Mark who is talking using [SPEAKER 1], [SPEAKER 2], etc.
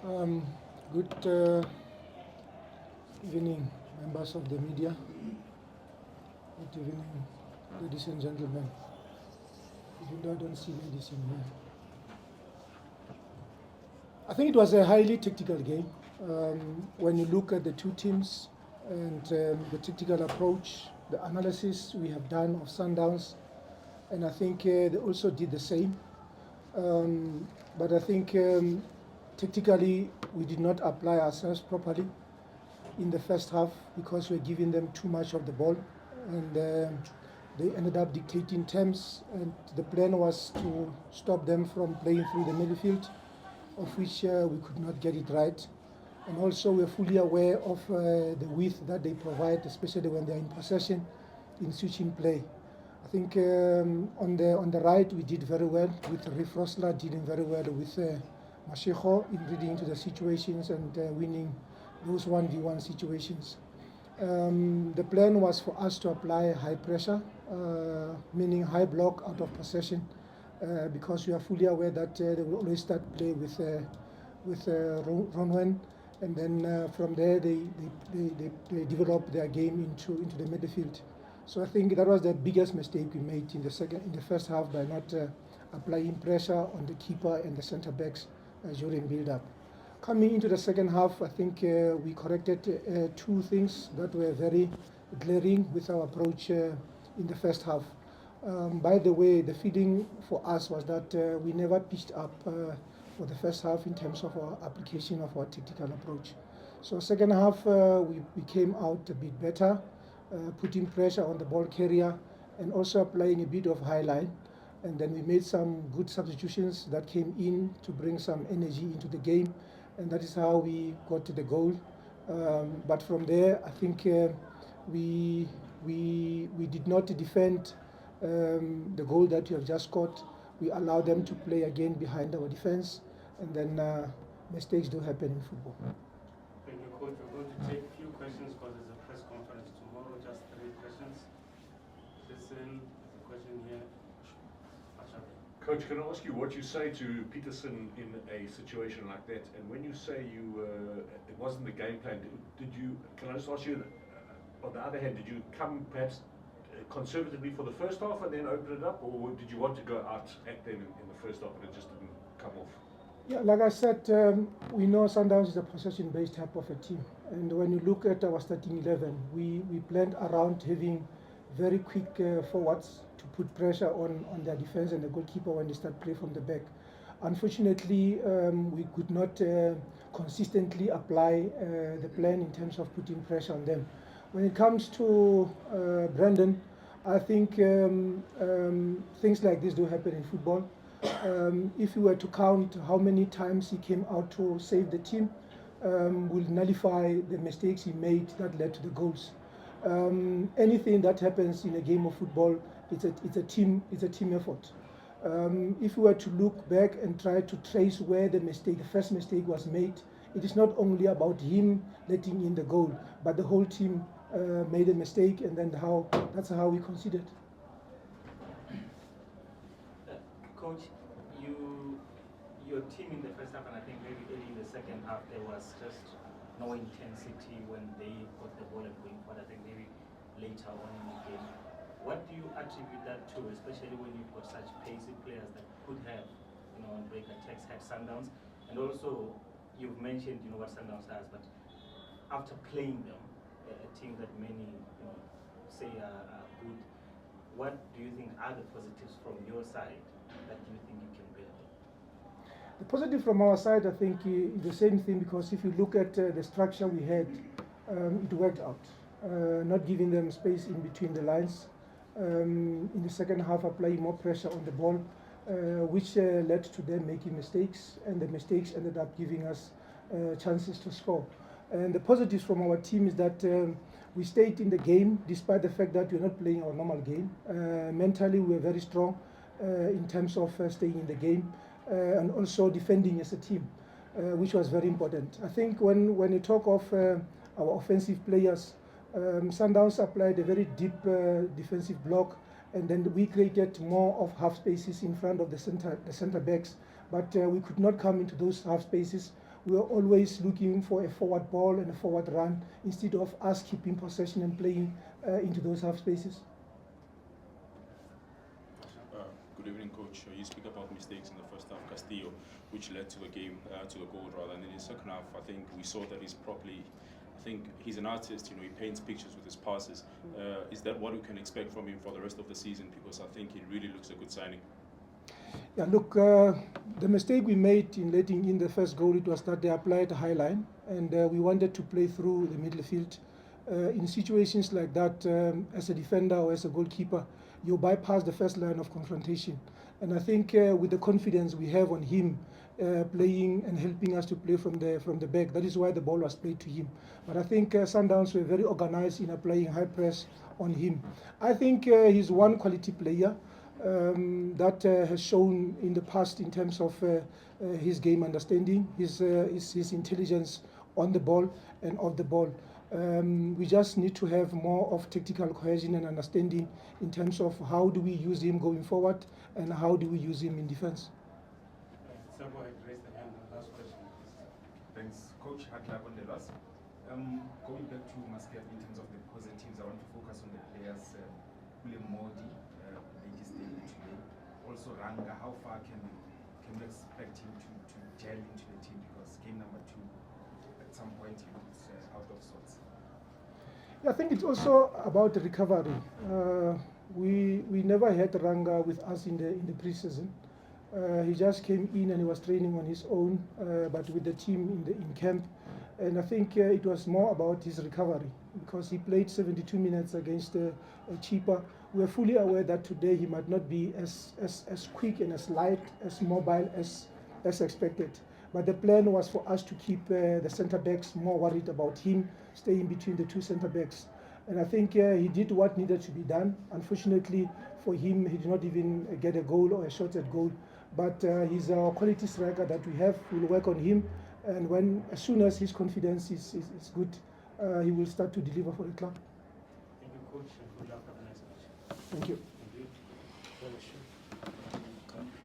[SPEAKER 1] Um, Good evening, members of the media. Good evening, ladies and gentlemen. Even though I don't see ladies in here. I think it was a highly tactical game. When you look at the two teams and the tactical approach, the analysis we have done of Sundowns, and I think they also did the same. But I think tactically we did not apply ourselves properly in the first half because we're giving them too much of the ball, and they ended up dictating terms, and the plan was to stop them from playing through the midfield, of which we could not get it right. And also we're fully aware of the width that they provide, especially when they're in possession, in switching play. I think on the right we did very well with Riff Rosler dealing very well with Mashiko in reading into the situations and winning those 1v1 situations. The plan was for us to apply high pressure, meaning high block out of possession, because we are fully aware that they will always start play with Ronwen, and then from there they develop their game into the midfield. So I think that was the biggest mistake we made in the first half by not applying pressure on the keeper and the centre backs during build-up. Coming into the second half, I think we corrected two things that were very glaring with our approach in the first half. By the way, the feeling for us was that we never pitched up for the first half in terms of our application of our tactical approach. So second half, we came out a bit better, putting pressure on the ball carrier and also applying a bit of high line. And then we made some good substitutions that came in to bring some energy into the game, and that is how we got to the goal. But from there, I think we did not defend the goal that we have just got. We allowed them to play again behind our defense, and then mistakes do happen in football.
[SPEAKER 2] Thank you, Coach. We're going to take a few questions because there's a press conference tomorrow. Just 3 questions. Listen, there's a question here.
[SPEAKER 3] Coach, can I ask you what you say to Petersen in a situation like that? And when you say it wasn't the game plan, can I just ask you, on the other hand, did you come perhaps conservatively for the first half and then open it up, or did you want to go out at them in the first half and it just didn't come off?
[SPEAKER 1] Yeah, like I said, we know Sundowns is a possession-based type of a team. And when you look at our starting 11, we planned around having very quick forwards to put pressure on their defense and the goalkeeper when they start play from the back. Unfortunately, we could not consistently apply the plan in terms of putting pressure on them. When it comes to Brandon, I think things like this do happen in football. If you were to count how many times he came out to save the team, will nullify the mistakes he made that led to the goals. Anything that happens in a game of football, it's a team effort. If we were to look back and try to trace where the first mistake was made, it is not only about him letting in the goal, but the whole team made a mistake, and then that's how we considered.
[SPEAKER 4] Coach, your team in the first half, and I think maybe early in the second half, there was just no intensity when they got the ball and going forward. I think maybe later on in the game. What do you attribute that to, especially when you've got such pacey players that could have, on break attacks, had Sundowns? And also, you've mentioned, what Sundowns does, but after playing them, a team that many, say are good, what do you think are the positives from your side that you think you can build?
[SPEAKER 1] The positive from our side, I think, is the same thing, because if you look at the structure we had, it worked out. Not giving them space in between the lines. In the second half, applying more pressure on the ball, which led to them making mistakes, and the mistakes ended up giving us chances to score. And the positives from our team is that we stayed in the game despite the fact that we're not playing our normal game. Mentally, we're very strong in terms of staying in the game and also defending as a team, which was very important. I think when you talk of our offensive players, Sundowns applied a very deep defensive block, and then we created more of half spaces in front of the center backs, but we could not come into those half spaces we were always looking for a forward ball and a forward run instead of us keeping possession and playing into those half spaces.
[SPEAKER 5] Good evening, Coach. You speak about mistakes in the first half, Castillo, which led to the game, to the goal rather. And in the second half, I think we saw that I think he's an artist, he paints pictures with his passes. Is that what we can expect from him for the rest of the season? Because I think he really looks a good signing.
[SPEAKER 1] Yeah, look, the mistake we made in letting in the first goal, it was that they applied a high line, and we wanted to play through the middle field. In situations like that, as a defender or as a goalkeeper, you bypass the first line of confrontation. And I think with the confidence we have on him playing and helping us to play from the back, that is why the ball was played to him. But I think Sundowns were very organized in applying high press on him. I think he's one quality player that has shown in the past in terms of his game understanding, his intelligence on the ball and off the ball. We just need to have more of tactical cohesion and understanding in terms of how do we use him going forward and how do we use him in defense.
[SPEAKER 2] Sabo had raised the hand. Last question, please.
[SPEAKER 6] Thanks. Coach Hatlab on the last. Going back to Muscat in terms of the positives, I want to focus on the players. Mamelodi, ladies day today. Also Ranga, how far can we expect him to gel into the team, because game number 2 at some point he was out of sorts?
[SPEAKER 1] I think it's also about the recovery. We never had Ranga with us in the pre-season. He just came in and he was training on his own, but with the team in camp. And I think it was more about his recovery, because he played 72 minutes against Chipa. We are fully aware that today he might not be as quick and as light, as mobile as expected. But the plan was for us to keep the centre backs more worried about him staying between the two centre backs. And I think he did what needed to be done. Unfortunately for him, he did not even get a goal or a shot at goal. But he's a quality striker that we have. We'll work on him. And as soon as his confidence is good, he will start to deliver for the club.
[SPEAKER 2] Thank you, Coach, and good luck for the next match.
[SPEAKER 1] Thank you.
[SPEAKER 2] Thank you.